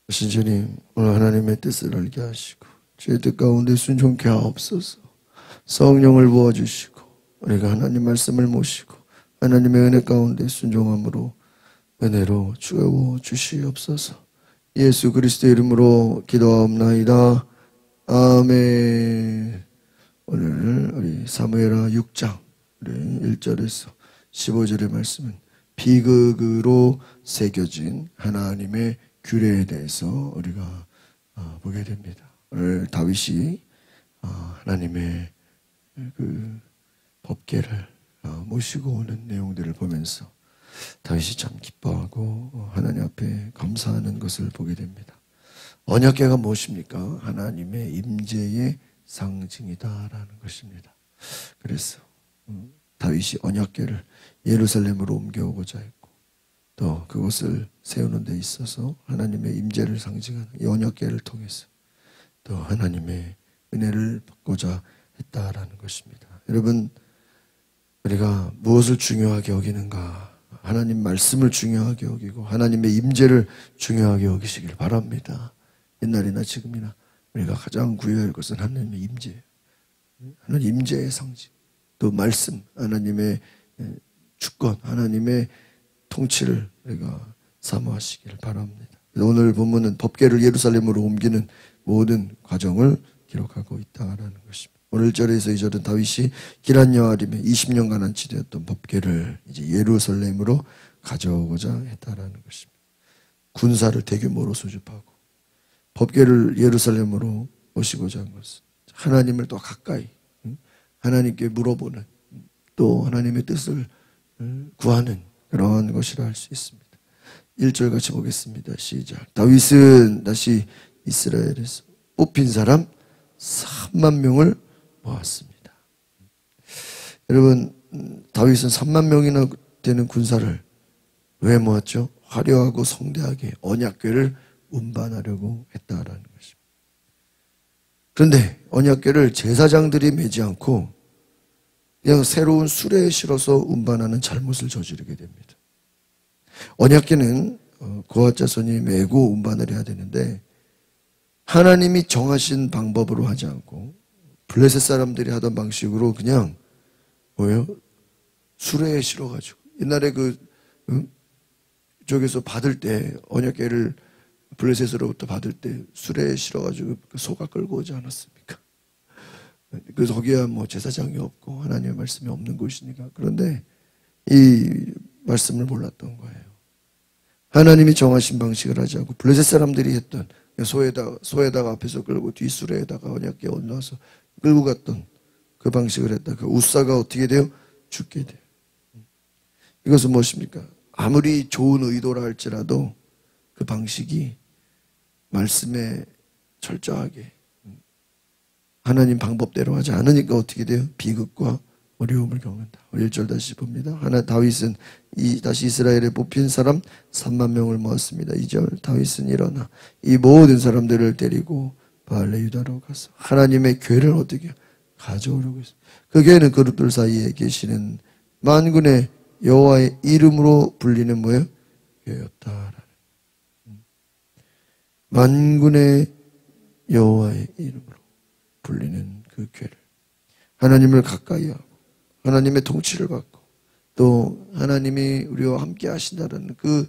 주님, 오늘 하나님의 뜻을 알게 하시고 주의 뜻 가운데 순종케 하옵소서. 성령을 부어주시고 우리가 하나님 말씀을 모시고 하나님의 은혜 가운데 순종함으로 은혜로 채워 주시옵소서. 예수 그리스도의 이름으로 기도하옵나이다. 아멘. 오늘 우리 사무엘하 6장 1절에서 15절의 말씀은 비극으로 새겨진 하나님의 규례에 대해서 우리가 보게 됩니다. 오늘 다윗이 하나님의 그 법궤를 모시고 오는 내용들을 보면서 다윗이 참 기뻐하고 하나님 앞에 감사하는 것을 보게 됩니다. 언약궤가 무엇입니까? 하나님의 임재의 상징이다라는 것입니다. 그래서 다윗이 언약궤를 예루살렘으로 옮겨오고자 했고 또 그것을 세우는 데 있어서 하나님의 임재를 상징하는 이 언약궤를 통해서 또 하나님의 은혜를 받고자 했다라는 것입니다. 여러분, 우리가 무엇을 중요하게 여기는가? 하나님 말씀을 중요하게 여기고 하나님의 임재를 중요하게 여기시길 바랍니다. 옛날이나 지금이나 우리가 가장 구해할 것은 하나님의 임재예요. 하나님 임재의 상징, 또 말씀, 하나님의 주권, 하나님의 통치를 우리가 사모하시길 바랍니다. 오늘 본문은 법궤를 예루살렘으로 옮기는 모든 과정을 기록하고 있다라는 것입니다. 오늘 1절에서 2절은 다윗이 기럇 여아림에 20년간 안치되었던 법궤를 이제 예루살렘으로 가져오고자 했다라는 것입니다. 군사를 대규모로 수집하고 법궤를 예루살렘으로 모시고자 한 것은 하나님을 또 가까이 하나님께 물어보는 또 하나님의 뜻을 구하는 그러한 것이라 할 수 있습니다. 1절 같이 보겠습니다. 시작. 다윗은 다시 이스라엘에서 뽑힌 사람 3만 명을 모았습니다. 여러분, 다윗은 3만 명이나 되는 군사를 왜 모았죠? 화려하고 성대하게 언약궤를 운반하려고 했다라는 것입니다. 그런데 언약궤를 제사장들이 메지 않고 그냥 새로운 수레에 실어서 운반하는 잘못을 저지르게 됩니다. 언약궤는 고앗 자손이 메고 운반을 해야 되는데 하나님이 정하신 방법으로 하지 않고 블레셋 사람들이 하던 방식으로 그냥 뭐예요? 수레에 실어가지고 옛날에 쪽에서 받을 때 언약궤를 블레셋으로부터 받을 때 수레에 실어가지고 소가 끌고 오지 않았습니까? 그래서 거기야 뭐 제사장이 없고 하나님의 말씀이 없는 곳이니까. 그런데 이 말씀을 몰랐던 거예요. 하나님이 정하신 방식을 하지 않고 블레셋 사람들이 했던 소에다가 앞에서 끌고 뒷수레에다가 언약궤 얹어서 끌고 갔던 그 방식을 했다. 그 우사가 어떻게 돼요? 죽게 돼요. 이것은 무엇입니까? 아무리 좋은 의도라 할지라도 그 방식이 말씀에 철저하게 하나님 방법대로 하지 않으니까 어떻게 돼요? 비극과 어려움을 겪는다. 1절 다시 봅니다. 다윗은 다시 이스라엘에 뽑힌 사람 3만 명을 모았습니다. 2절 다윗은 일어나 이 모든 사람들을 데리고 바알레 유다로 가서 하나님의 궤를 어떻게 가져오려고 했습니다. 그 궤는 그룹들 사이에 계시는 만군의 여호와의 이름으로 불리는 뭐예요? 궤였다. 만군의 여호와의 이름으로 불리는 그 궤를 하나님을 가까이 하고 하나님의 통치를 받고 또 하나님이 우리와 함께 하신다는 그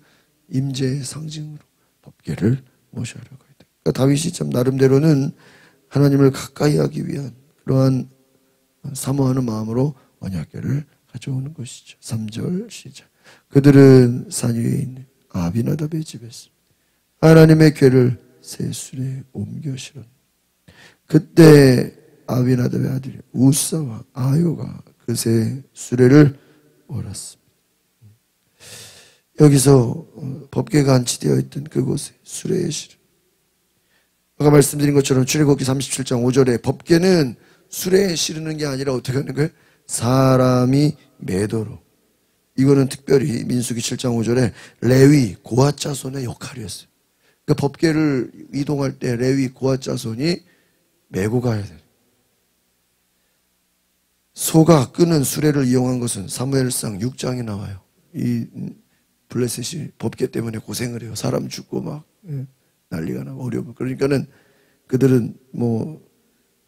임재의 상징으로 법궤를 모셔하려고 했다. 그러니까 다윗이 참 나름대로는 하나님을 가까이 하기 위한 그러한 사모하는 마음으로 언약궤를 가져오는 것이죠. 3절 시작. 그들은 산 위에 있는 아비나답의 집에서 하나님의 궤를 새 수레에 옮겨 실었다. 그때 아비나답의 아들이 우사와 아요가 그 새 수레를 몰았습니다. 여기서 법궤가 안치되어 있던 그곳에 수레에 실은 아까 말씀드린 것처럼 출애굽기 37장 5절에 법궤는 수레에 실으는 게 아니라 어떻게 하는 거예요? 사람이 매도록. 이거는 특별히 민수기 7장 5절에 레위 고앗 자손의 역할이었어요. 그러니까 법궤를 이동할 때 레위 고앗 자손이 메고 가야 돼요. 소가 끄는 수레를 이용한 것은 사무엘상 6장에 나와요. 이 블레셋이 법궤 때문에 고생을 해요. 사람 죽고 막 난리가 나고 어려워. 그러니까는 그들은 뭐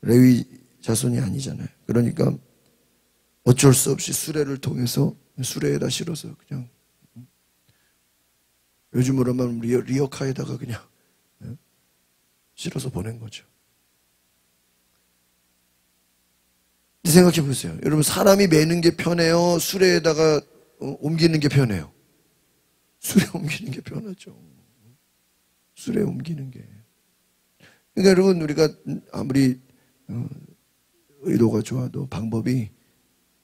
레위 자손이 아니잖아요. 그러니까 어쩔 수 없이 수레를 통해서 수레에다 실어서 그냥 요즘으로 말하면 리어카에다가 그냥 실어서 보낸 거죠. 생각해 보세요. 여러분 사람이 매는 게 편해요? 수레에다가 옮기는 게 편해요? 수레 옮기는 게 편하죠. 수레 옮기는 게. 그러니까 여러분 우리가 아무리 의도가 좋아도 방법이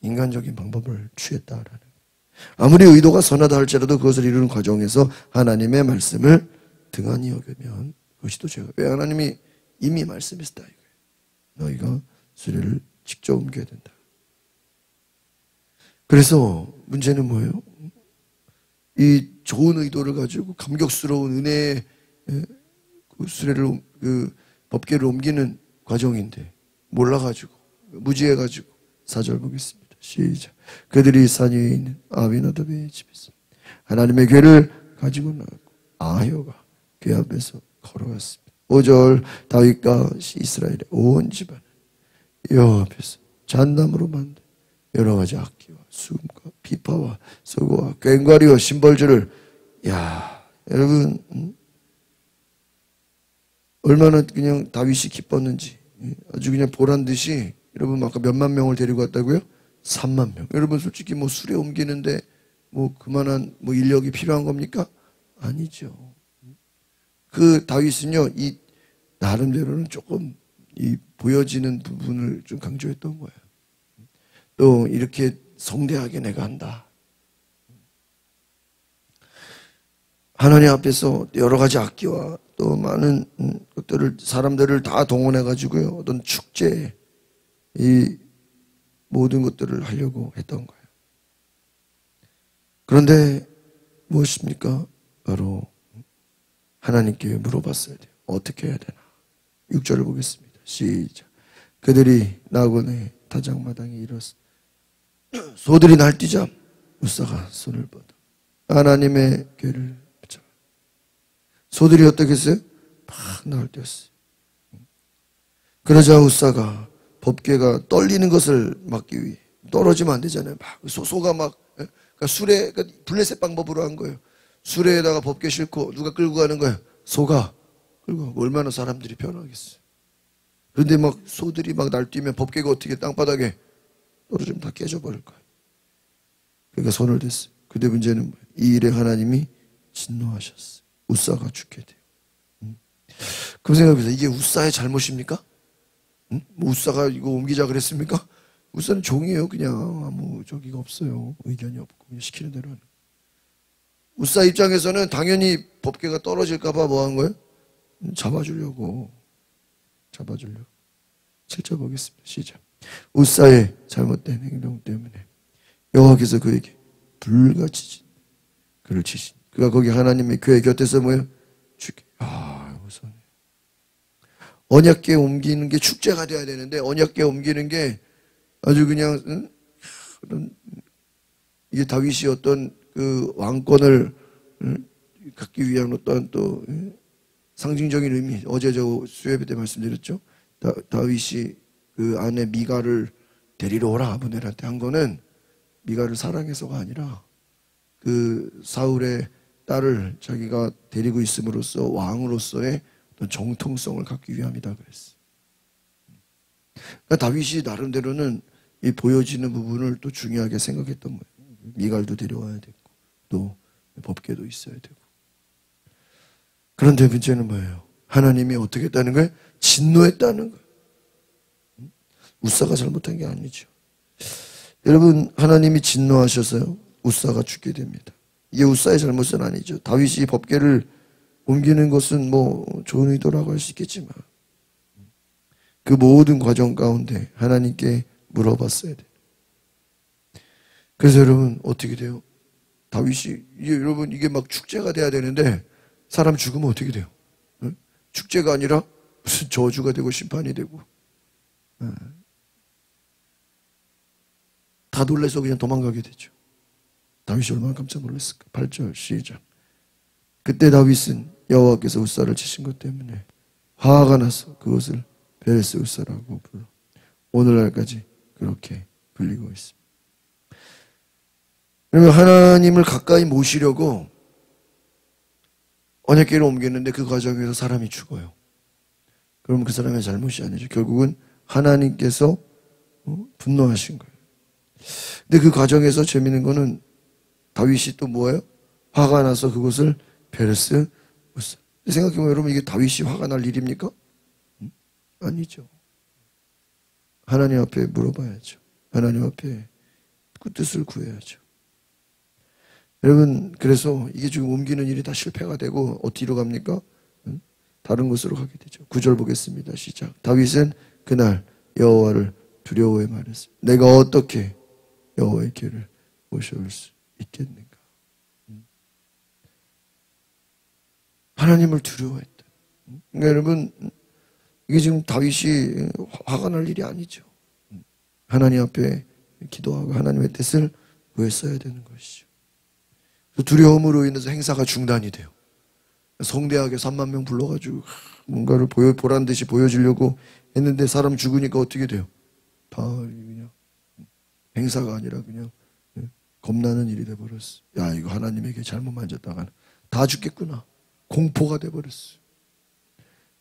인간적인 방법을 취했다라는 거예요. 아무리 의도가 선하다 할지라도 그것을 이루는 과정에서 하나님의 말씀을 등한히 여기면 그것이 또 죄가. 왜 하나님이 이미 말씀했다 이거예요. 너희가 수레를 직접 옮겨야 된다. 그래서 문제는 뭐예요? 이 좋은 의도를 가지고 감격스러운 은혜의 그 수레를 그 법궤를 옮기는 과정인데 몰라가지고 무지해가지고 4절 보겠습니다. 시작. 그들이 산 위에 있는 아비나답의 집에서 하나님의 궤를 가지고 나갔고 아효가 궤 앞에서 걸어갔습니다. 5절 다윗과 이스라엘의 온 집안은 여호와 앞에서 잣나무로 만든 여러 가지 악기와 수금과 비파와 서고와 꽹과리와 심벌주를 여러분 얼마나 그냥 다윗이 기뻤는지 아주 그냥 보란 듯이 여러분 아까 몇만 명을 데리고 왔다고요? 3만 명. 여러분 솔직히 뭐 수레 옮기는데 뭐 그만한 뭐 인력이 필요한 겁니까? 아니죠. 그 다윗은요 이 나름대로는 조금 이 보여지는 부분을 좀 강조했던 거예요. 또 이렇게 성대하게 내가 한다. 하나님 앞에서 여러 가지 악기와 또 많은 것들을 사람들을 다 동원해 가지고요 어떤 축제 이 모든 것들을 하려고 했던 거예요. 그런데 무엇입니까? 바로 하나님께 물어봤어야 돼요. 어떻게 해야 되나? 6절을 보겠습니다. 시작. 그들이 나곤의 타작마당에 이르렀어. 소들이 날뛰자 우사가 손을 뻗어 하나님의 궤를 붙잡아. 소들이 어떻게 했어요? 막 날뛰었어요. 그러자 우사가 법궤가 떨리는 것을 막기 위해 떨어지면 안 되잖아요. 막 소가 막 그러니까 수레 그러니까 블레셋 방법으로 한 거예요. 수레에다가 법궤 싣고 누가 끌고 가는 거예요? 소가 끌고 가고 얼마나 사람들이 편하겠어요. 그런데 막 소들이 막 날뛰면 법궤가 어떻게 땅바닥에 떨어지면 다 깨져버릴 거예요. 그러니까 손을 댔어요. 근데 문제는 뭐예요? 이 일에 하나님이 진노하셨어요. 우사가 죽게 돼요. 그럼 생각해보세요. 이게 우사의 잘못입니까? 뭐 우사가 이거 옮기자 그랬습니까? 우사는 종이에요. 그냥 아무 저기가 없어요. 의견이 없고 그냥 시키는 대로 하는. 우사 입장에서는 당연히 법궤가 떨어질까 봐 뭐 한 거예요? 잡아주려고. 7절 보겠습니다. 시작. 우사의 잘못된 행동 때문에 여호와께서 그에게 불같이 그를 치신. 그가 거기 하나님의 궤 곁에서 뭐예요? 죽게. 우선 언약궤 옮기는 게 축제가 돼야 되는데 언약궤 옮기는 게 아주 그냥 이게 다윗이 어떤 그 왕권을 갖기 위한 어떤 또 상징적인 의미. 어제 저 수요예배 때 말씀드렸죠. 다윗이 그 아내 미가를 데리러 오라 아브넬한테 한 거는 미가를 사랑해서가 아니라 그 사울의 딸을 자기가 데리고 있음으로써 왕으로서의 어떤 정통성을 갖기 위함이다 그랬어. 그러니까 다윗이 나름대로는 이 보여지는 부분을 또 중요하게 생각했던 거예요. 미갈도 데려와야 되고 또 법궤도 있어야 되고. 그런데 문제는 뭐예요? 하나님이 어떻게 했다는 거예요? 진노했다는 거예요. 우사가 잘못한 게 아니죠. 여러분 하나님이 진노하셔서요 우사가 죽게 됩니다. 이게 우사의 잘못은 아니죠. 다윗이 법궤를 옮기는 것은 뭐 좋은 의도라고 할 수 있겠지만 그 모든 과정 가운데 하나님께 물어봤어야 돼요. 그래서 여러분 어떻게 돼요? 다윗이 여러분 이게 막 축제가 돼야 되는데 사람 죽으면 어떻게 돼요? 응? 축제가 아니라 무슨 저주가 되고 심판이 되고 다 놀라서 그냥 도망가게 되죠. 다윗이 얼마나 깜짝 놀랐을까. 8절 시작. 그때 다윗은 여호와께서 웃사를 치신 것 때문에 화가 나서 그것을 베레스 웃사라고 불러 오늘날까지 그렇게 불리고 있습니다. 그러면 하나님을 가까이 모시려고 언약궤를 옮겼는데 그 과정에서 사람이 죽어요. 그러면 그 사람의 잘못이 아니죠. 결국은 하나님께서 분노하신 거예요. 근데 그 과정에서 재밌는 거는 다윗이 또 뭐예요? 화가 나서 그것을 베레스 웃사. 생각해보면 여러분 이게 다윗이 화가 날 일입니까? 아니죠. 하나님 앞에 물어봐야죠. 하나님 앞에 그 뜻을 구해야죠. 여러분 그래서 이게 지금 옮기는 일이 다 실패가 되고 어디로 갑니까? 다른 곳으로 가게 되죠. 9절 보겠습니다. 시작. 다윗은 그날 여호와를 두려워해 말했어요. 내가 어떻게 여호와의 궤를 모셔올 수 있겠는가? 하나님을 두려워했다. 그러니까 여러분 이게 지금 다윗이 화가 날 일이 아니죠. 하나님 앞에 기도하고 하나님의 뜻을 구했어야 되는 것이죠. 두려움으로 인해서 행사가 중단이 돼요. 성대하게 3만 명 불러가지고 뭔가를 보란 듯이 보여주려고 했는데 사람 죽으니까 어떻게 돼요? 다 그냥 행사가 아니라 그냥 겁나는 일이 돼버렸어. 야 이거 하나님에게 잘못 만졌다가 다 죽겠구나. 공포가 돼버렸어.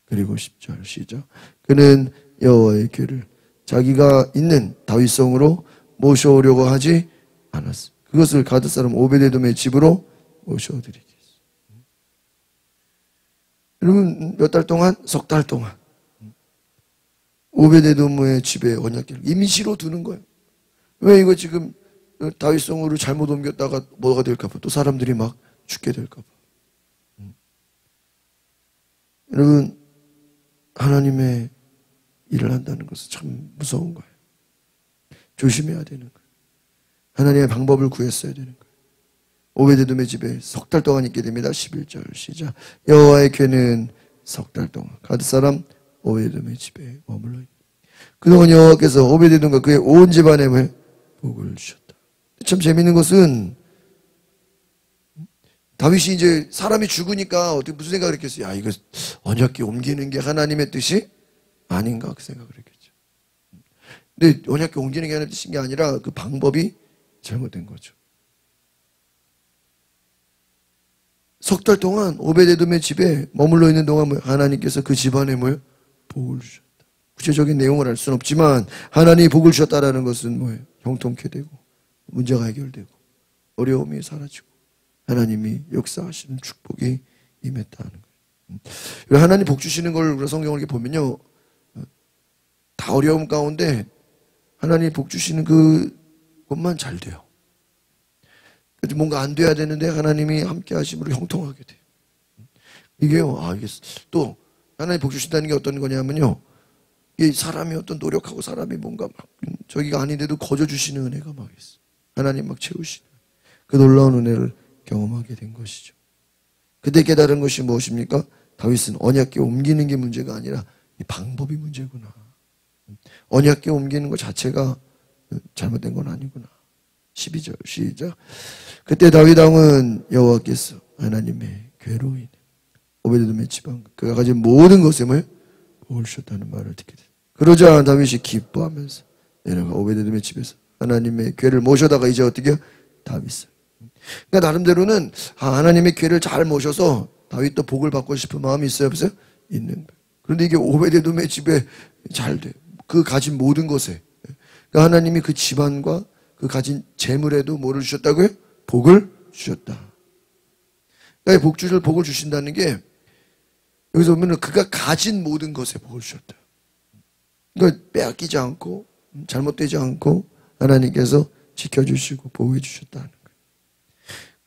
그리고 10절 시작. 그는 여호와의 궤를 자기가 있는 다윗성으로 모셔오려고 하지 않았어. 그것을 가드 사람 오베데돔의 집으로 모셔드리겠어. 여러분 몇 달 동안? 석 달 동안 오베데돔의 집에 언약궤를 임시로 두는 거예요. 왜 이거 지금 다윗성으로 잘못 옮겼다가 뭐가 될까 봐 또 사람들이 막 죽게 될까 봐. 여러분 하나님의 일을 한다는 것은 참 무서운 거예요. 조심해야 되는 거예요. 하나님의 방법을 구했어야 되는 거예요. 오베데돔의 집에 석 달 동안 있게 됩니다. 11절 시작. 여호와의 궤는 석 달 동안 가드 사람 오베데돔의 집에 머물러 있다. 그동안 여호와께서 오베데돔과 그의 온 집안에 복을 주셨다. 참 재미있는 것은 다윗이 이제 사람이 죽으니까 어떻게 무슨 생각을 했겠어요? 야 이거 언약궤 옮기는 게 하나님의 뜻이 아닌가 그 생각을 했겠죠. 근데 언약궤 옮기는 게 하나님의 뜻인 게 아니라 그 방법이 잘못된 거죠. 석 달 동안 오베데돔의 집에 머물러 있는 동안 하나님께서 그 집안에 복을 주셨다. 구체적인 내용을 알 수는 없지만 하나님이 복을 주셨다라는 것은 뭐예요? 형통케 되고 문제가 해결되고 어려움이 사라지고 하나님이 역사하시는 축복이 임했다는 거예요. 하나님 복 주시는 걸 성경을 이렇게 보면요, 다 어려움 가운데 하나님 복 주시는 그것만 잘 돼요. 뭔가 안 돼야 되는데 하나님이 함께 하심으로 형통하게 돼요. 이게요, 이게 또 하나님 복 주신다는 게 어떤 거냐면요, 이 사람이 어떤 노력하고 사람이 뭔가 막 저기가 아닌데도 거저 주시는 은혜가 막 있어. 하나님 막 채우시는 그 놀라운 은혜를 경험하게 된 것이죠. 그때 깨달은 것이 무엇입니까? 다윗은 언약궤 옮기는 게 문제가 아니라 이 방법이 문제구나. 언약궤 옮기는 것 자체가 잘못된 건 아니구나. 12절 시작. 그때 다윗 왕은 여호와께서 하나님의 궤로 인해 오베데돔의 집안 그가 가진 모든 것에 복을 주셨다는 말을 듣게 됐다. 그러자 다윗이 기뻐하면서 내려가 오베데돔의 집에서 하나님의 궤를 모셔다가 이제 어떻게 해요? 다윗을. 그러니까 나름대로는 하나님의 궤를 잘 모셔서 다윗도 복을 받고 싶은 마음이 있어요, 없어요? 있는 거예요. 그런데 이게 오베데돔의 집에 잘 돼요. 그 가진 모든 것에. 그러니까 하나님이 그 집안과 그 가진 재물에도 뭐를 주셨다고요? 복을 주셨다. 그러니까 복을 주신다는 게 여기서 보면 그가 가진 모든 것에 복을 주셨다. 그러니까 빼앗기지 않고 잘못되지 않고 하나님께서 지켜주시고 보호해 주셨다는 거예요.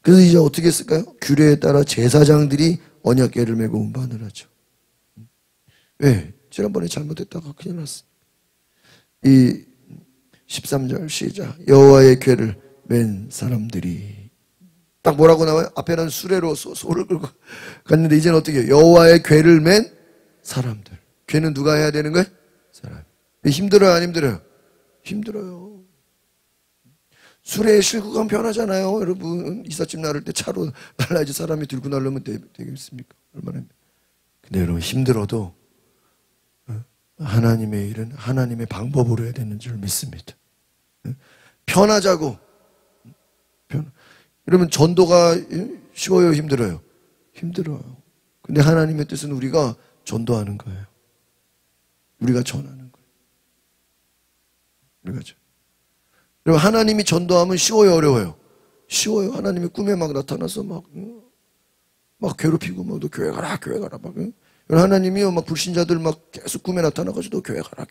그래서 이제 어떻게 했을까요? 규례에 따라 제사장들이 언약궤를 메고 운반을 하죠. 왜? 지난번에 잘못했다가 큰일 났어요. 이 13절 시작. 여호와의 궤를 맨 사람들이 딱 뭐라고 나와요? 앞에는 수레로 소를 끌고 갔는데 이제는 어떻게 해요? 여호와의 궤를 맨 사람들. 궤는 누가 해야 되는 거예요? 사람. 힘들어요, 안 힘들어요? 힘들어요. 수레에 싣고 가면 편하잖아요. 여러분 이삿짐 나를 때 차로 날라야지 사람이 들고 나려면 되겠습니까? 얼마나. 근데 여러분 힘들어도 하나님의 일은 하나님의 방법으로 해야 되는 줄 믿습니다. 편하자고. 여러분 전도가 쉬워요, 힘들어요? 힘들어요. 근데 하나님의 뜻은 우리가 전도하는 거예요. 우리가 전하는 거예요. 우리가 전. 여러분 하나님이 전도하면 쉬워요, 어려워요? 쉬워요. 하나님이 꿈에 막 나타나서 막 괴롭히고 너 교회 가라 막. 하나님이요 막 불신자들 막 계속 꿈에 나타나가지고 너 교회 가라.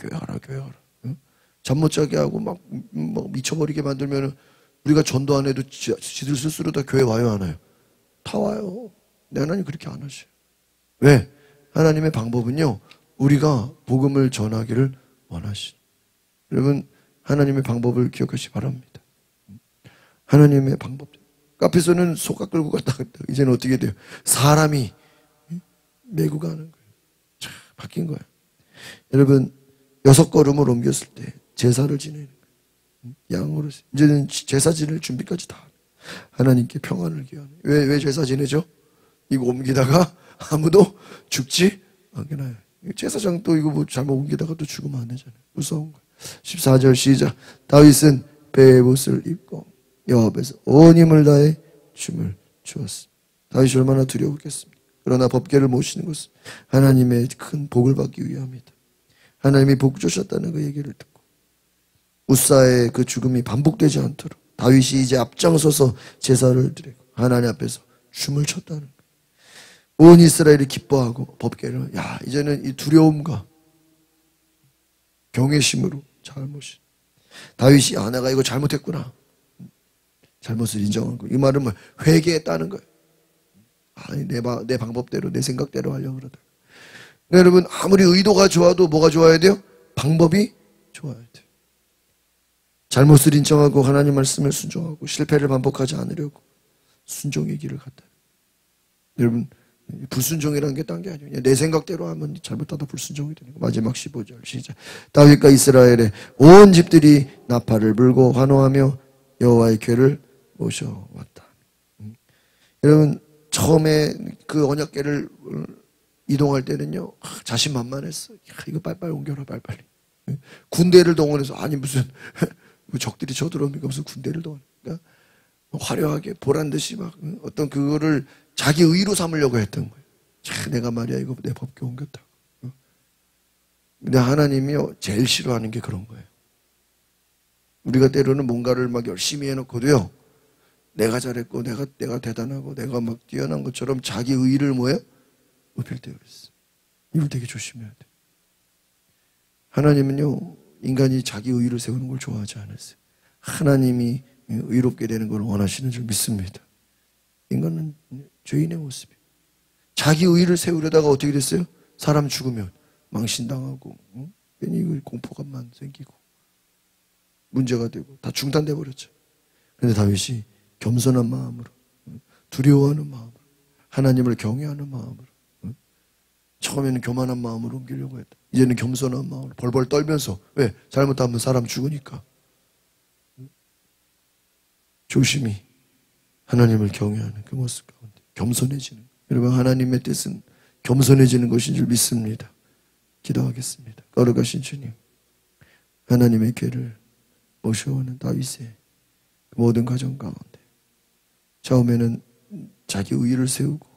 잠 못 자게 하고 막 미쳐버리게 만들면 우리가 전도 안 해도 지들 스스로 다 교회 와요, 안 와요? 다 와요. 근데 하나님 그렇게 안 하셔요. 왜? 하나님의 방법은요, 우리가 복음을 전하기를 원하시는. 여러분, 하나님의 방법을 기억하시기 바랍니다. 하나님의 방법. 카페에서는 소가 끌고 갔다. 이제는 어떻게 돼요? 사람이 메고 가는 거예요. 참, 바뀐 거예요. 여러분, 6걸음을 옮겼을 때 제사를 지내는 거예요. 양으로. 이제는 제사 지낼 준비까지 다. 하나님께 평안을 기하는. 왜 제사 지내죠? 이거 옮기다가 아무도 죽지 않게 나요. 제사장 또 이거 잘못 옮기다가 또 죽으면 안 되잖아요. 무서운 거예요. 14절 시작. 다윗은 베옷을 입고 여호와 앞에서 온 힘을 다해 춤을 추었습니다. 다윗이 얼마나 두려웠겠습니까? 그러나 법궤를 모시는 것은 하나님의 큰 복을 받기 위함이다. 하나님이 복 주셨다는 그 얘기를 듣고 우사의 그 죽음이 반복되지 않도록 다윗이 이제 앞장서서 제사를 드리고 하나님 앞에서 춤을 췄다는 거예요. 온 이스라엘이 기뻐하고 법궤를 이제는 이 두려움과 경외심으로 잘못이. 다윗이 내가 이거 잘못했구나. 잘못을 인정하고 이 말은 뭐 회개했다는 거예요. 아니 내 방법대로 내 생각대로 하려고 그러다. 여러분 아무리 의도가 좋아도 뭐가 좋아야 돼요? 방법이 좋아야 돼요. 잘못을 인정하고 하나님 말씀을 순종하고 실패를 반복하지 않으려고 순종의 길을 갔다. 여러분 불순종이라는 게 딴 게 아니에요. 내 생각대로 하면 잘못하다 불순종이 되는 거. 마지막 15절 시작. 다윗과 이스라엘의 온 집들이 나팔을 불고 환호하며 여호와의 궤를 모셔왔다. 여러분 처음에 그 언약궤를 이동할 때는요 자신만만했어. 이거 빨리빨리 옮겨라 빨리빨리. 군대를 동원해서 아니 무슨 적들이 쳐들어오니까 무슨 군대를 동원해. 그러니까 화려하게 보란듯이 막 어떤 그거를 자기 의로 삼으려고 했던 거예요. 내가 말이야 이거 내 법궤 옮겼다. 근데 하나님이요 제일 싫어하는 게 그런 거예요. 우리가 때로는 뭔가를 막 열심히 해놓고도요 내가 잘했고 내가 대단하고 내가 막 뛰어난 것처럼 자기 의를 뭐예요? 높일 때가 있어요. 이걸 되게 조심해야 돼. 하나님은요 인간이 자기 의를 세우는 걸 좋아하지 않았어요. 하나님이 의롭게 되는 걸 원하시는 줄 믿습니다. 인간은 죄인의 모습이에요. 자기 의를 세우려다가 어떻게 됐어요? 사람 죽으면 망신당하고 괜히 공포감만 생기고 문제가 되고 다 중단돼 버렸죠. 그런데 다윗이 겸손한 마음으로 두려워하는 마음으로 하나님을 경외하는 마음으로 처음에는 교만한 마음으로 옮기려고 했다. 이제는 겸손한 마음으로 벌벌 떨면서 왜? 잘못하면 사람 죽으니까 조심히 하나님을 경외하는 그 모습 가운데 겸손해지는. 여러분 하나님의 뜻은 겸손해지는 것인 줄 믿습니다. 기도하겠습니다. 거룩하신 주님, 하나님의 궤를 모셔오는 다윗의 모든 가정 가운데 처음에는 자기 의의를 세우고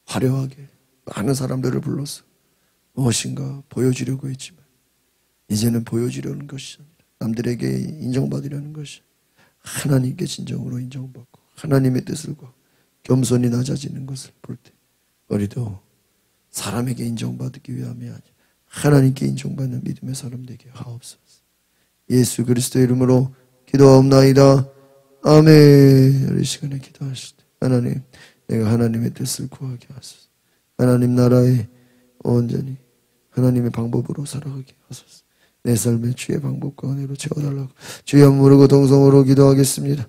화려하게 많은 사람들을 불러서 무엇인가 보여주려고 했지만 이제는 보여주려는 것이 아니라 남들에게 인정받으려는 것이 하나님께 진정으로 인정받고 하나님의 뜻을 구하고 겸손히 낮아지는 것을 볼 때 우리도 사람에게 인정받기 위함이 아니라 하나님께 인정받는 믿음의 사람 되게 하옵소서. 예수 그리스도의 이름으로 기도하옵나이다. 아멘. 이 시간에 기도하실 때 하나님 내가 하나님의 뜻을 구하게 하소서. 하나님 나라에 온전히 하나님의 방법으로 살아가게 하소서. 내 삶의 주의 방법과 은혜로 채워달라고 주여 부르고 동성으로 기도하겠습니다.